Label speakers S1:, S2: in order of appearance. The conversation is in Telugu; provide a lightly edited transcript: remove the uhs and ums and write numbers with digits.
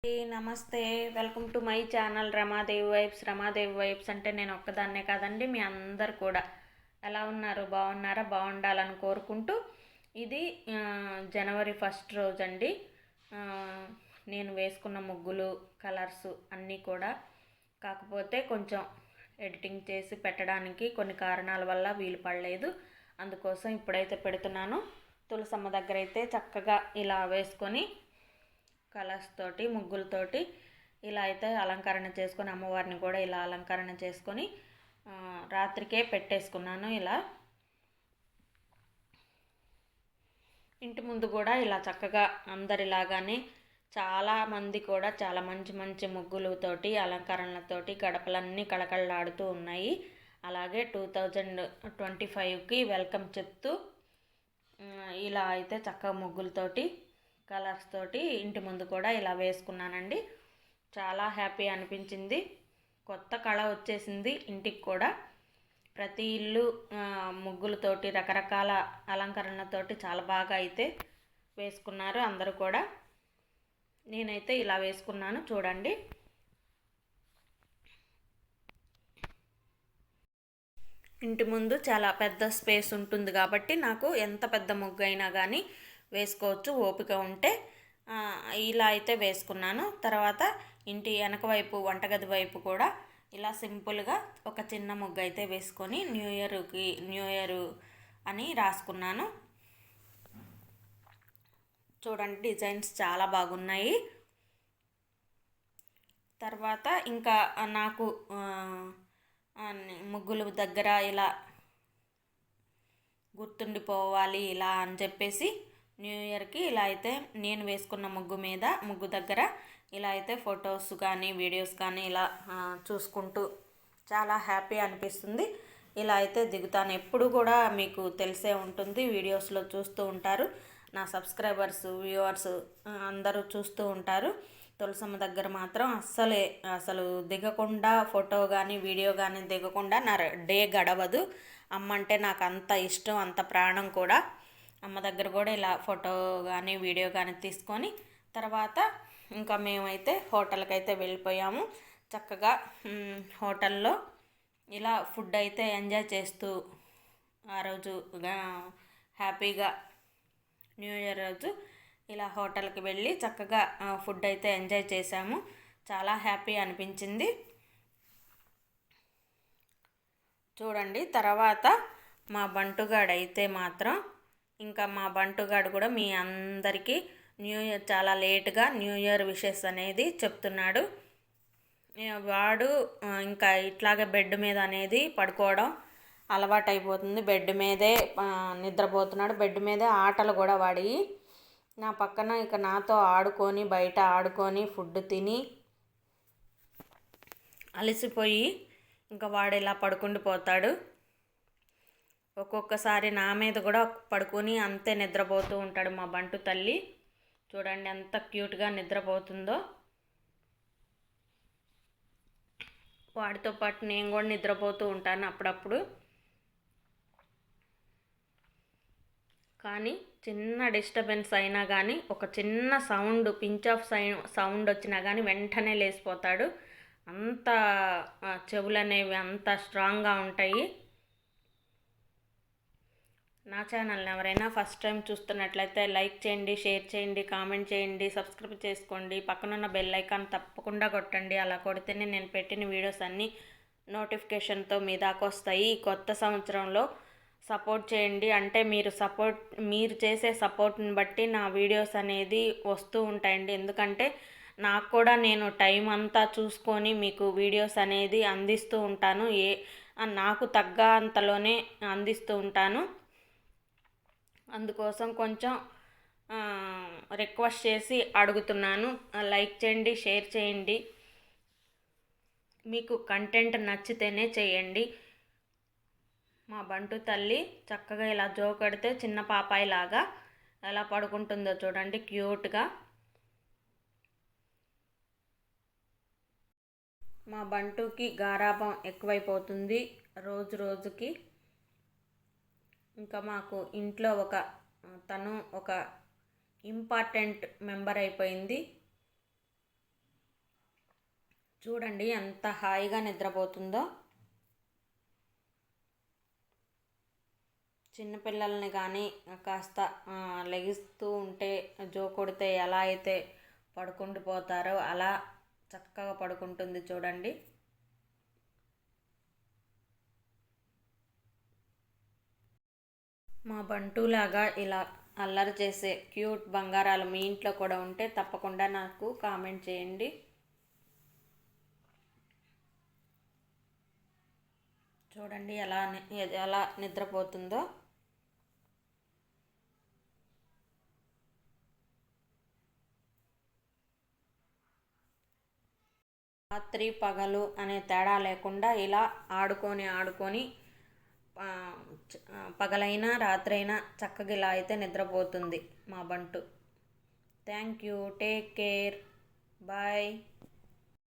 S1: నమస్తే, welcome to my channel Ramadevi vibes. Ramadevi vibes అంటే నేను ఒక్కదాన్నే కాదండి, మీ అందరు కూడా ఎలా ఉన్నారు? బాగున్నారా? బాగుండాలని కోరుకుంటూ ఇది జనవరి 1 రోజు అండి. నేను వేసుకున్న ముగ్గులు కలర్స్ అన్నీ కూడా, కాకపోతే కొంచెం ఎడిటింగ్ చేసి పెట్టడానికి కొన్ని కారణాల వల్ల వీలు పడలేదు. అందుకోసం ఇప్పుడైతే పెడుతున్నాను. తులసమ్మ దగ్గర అయితే చక్కగా ఇలా వేసుకొని కలర్స్ తోటి ముగ్గులతోటి ఇలా అయితే అలంకరణ చేసుకొని, అమ్మవారిని కూడా ఇలా అలంకరణ చేసుకొని రాత్రికే పెట్టేసుకున్నాను. ఇలా ఇంటి ముందు కూడా ఇలా చక్కగా అందరిలాగానే చాలామంది కూడా చాలా మంచి మంచి ముగ్గులతోటి అలంకరణలతోటి గడపలన్నీ కళకళలాడుతూ ఉన్నాయి. అలాగే 2025కి వెల్కమ్ చెప్తూ ఇలా అయితే చక్కగా ముగ్గులతోటి కలర్స్ తోటి ఇంటి ముందు కూడా ఇలా వేసుకున్నానండి. చాలా హ్యాపీ అనిపించింది. కొత్త కళ వచ్చేసింది ఇంటికి కూడా. ప్రతి ఇల్లు ముగ్గులతోటి రకరకాల అలంకరణలతోటి చాలా బాగా అయితే వేసుకున్నారు అందరూ కూడా. నేనైతే ఇలా వేసుకున్నాను చూడండి. ఇంటి ముందు చాలా పెద్ద స్పేస్ ఉంటుంది కాబట్టి నాకు ఎంత పెద్ద ముగ్గు అయినా కానీ వేసుకోవచ్చు ఓపిక ఉంటే. ఇలా అయితే వేసుకున్నాను. తర్వాత ఇంటి వెనక వైపు వంటగది వైపు కూడా ఇలా సింపుల్గా ఒక చిన్న ముగ్గు అయితే వేసుకొని న్యూ ఇయర్ అని రాసుకున్నాను. చూడండి, డిజైన్స్ చాలా బాగున్నాయి. తర్వాత ఇంకా నాకు ముగ్గుల దగ్గర ఇలా గుర్తుండిపోవాలి ఇలా అని చెప్పేసి న్యూ ఇయర్కి ఇలా అయితే నేను వేసుకున్న ముగ్గు దగ్గర ఇలా అయితే ఫొటోస్ కానీ వీడియోస్ కానీ ఇలా చూసుకుంటూ చాలా హ్యాపీ అనిపిస్తుంది. ఇలా అయితే దిగుతాను. ఎప్పుడు కూడా మీకు తెలిసే ఉంటుంది, వీడియోస్లో చూస్తూ ఉంటారు. నా సబ్స్క్రైబర్స్ వ్యూవర్స్ అందరూ చూస్తూ ఉంటారు. తులసమ్మ దగ్గర మాత్రం అసలు దిగకుండా ఫోటో కానీ వీడియో కానీ దిగకుండా నా డే గడవదు. అమ్మ అంటే నాకు అంత ఇష్టం, అంత ప్రాణం కూడా. అమ్మ దగ్గర కూడా ఇలా ఫోటో కానీ వీడియో కానీ తీసుకొని తర్వాత ఇంకా మేమైతే హోటల్కి అయితే వెళ్ళిపోయాము. చక్కగా హోటల్లో ఇలా ఫుడ్ అయితే ఎంజాయ్ చేస్తూ ఆ రోజు హ్యాపీగా న్యూ ఇయర్ రోజు ఇలా హోటల్కి వెళ్ళి చక్కగా ఫుడ్ అయితే ఎంజాయ్ చేసాము. చాలా హ్యాపీ అనిపించింది. చూడండి, తర్వాత మా బంటుగాడు అయితే మాత్రం ఇంకా మా బంటుగాడు కూడా మీ అందరికీ న్యూ ఇయర్ చాలా లేట్గా న్యూ ఇయర్ విషెస్ అనేది చెప్తున్నాడు. వాడు ఇంకా ఇట్లాగే బెడ్ మీద అనేది పడుకోవడం అలవాటు అయిపోతుంది. బెడ్ మీదే నిద్రపోతున్నాడు. బెడ్ మీదే ఆటలు కూడా వాడి నా పక్కన ఇక నాతో ఆడుకొని బయట ఆడుకొని ఫుడ్ తిని అలసిపోయి ఇంకా వాడు ఇలా పడుకుండిపోతాడు. ఒక్కొక్కసారి నా మీద కూడా పడుకొని అంతే నిద్రపోతూ ఉంటాడు మా బంటు తల్లి. చూడండి ఎంత క్యూట్గా నిద్రపోతుందో. వాడితో పాటు నేను కూడా నిద్రపోతూ ఉంటాను అప్పుడప్పుడు. కానీ చిన్న డిస్టర్బెన్స్ అయినా కానీ, ఒక చిన్న సౌండ్ పించ్ ఆఫ్ సౌండ్ వచ్చినా కానీ వెంటనే లేచిపోతాడు. అంత చెవులు అనేవి అంత స్ట్రాంగ్గా ఉంటాయి. నా ఛానల్ని ఎవరైనా ఫస్ట్ టైం చూస్తున్నట్లయితే లైక్ చేయండి, షేర్ చేయండి, కామెంట్ చేయండి, సబ్స్క్రైబ్ చేసుకోండి. పక్కనున్న బెల్ ఐకాన్ తప్పకుండా కొట్టండి. అలా కొడితేనే నేను పెట్టిన వీడియోస్ అన్నీ నోటిఫికేషన్తో మీ దాకా వస్తాయి. ఈ కొత్త సంవత్సరంలో సపోర్ట్ చేయండి. అంటే మీరు చేసే సపోర్ట్ని బట్టి నా వీడియోస్ అనేది వస్తూ ఉంటాయండి. ఎందుకంటే నాకు కూడా నేను టైం అంతా చూసుకొని మీకు వీడియోస్ అనేది అందిస్తూ ఉంటాను. నాకు తగ్గ అంతలోనే అందిస్తూ ఉంటాను. అందుకోసం కొంచెం రిక్వెస్ట్ చేసి అడుగుతున్నాను. లైక్ చేయండి, షేర్ చేయండి. మీకు కంటెంట్ నచ్చితేనే చేయండి. మా బంటు తల్లి చక్కగా ఇలా జోకడితే చిన్న పాపాయి లాగా ఎలా పడుకుంటుందో చూడండి, క్యూట్గా. మా బంటుకి గారాబం ఎక్కువైపోతుంది రోజు రోజుకి. ఇంకా మాకు ఇంట్లో తను ఒక ఇంపార్టెంట్ మెంబర్ అయిపోయింది. చూడండి ఎంత హాయిగా నిద్రపోతుందో. చిన్నపిల్లల్ని కానీ కాస్త లెగిస్తూ ఉంటే జో కొడితే ఎలా అయితే పడుకుండిపోతారో అలా చక్కగా పడుకుంటుంది చూడండి. మా బంటులాగా ఇలా అల్లరి చేసే క్యూట్ బంగారాలు మీ ఇంట్లో కూడా ఉంటే తప్పకుండా నాకు కామెంట్ చేయండి. చూడండి ఎలా నిద్రపోతుందో. రాత్రి పగలు అనే తేడా లేకుండా ఇలా ఆడుకొని పగలైనా రాత్రైనా చక్కగా ఇలా అయితే నిద్రపోతుంది మా బంటు. Thank you. Take care. Bye.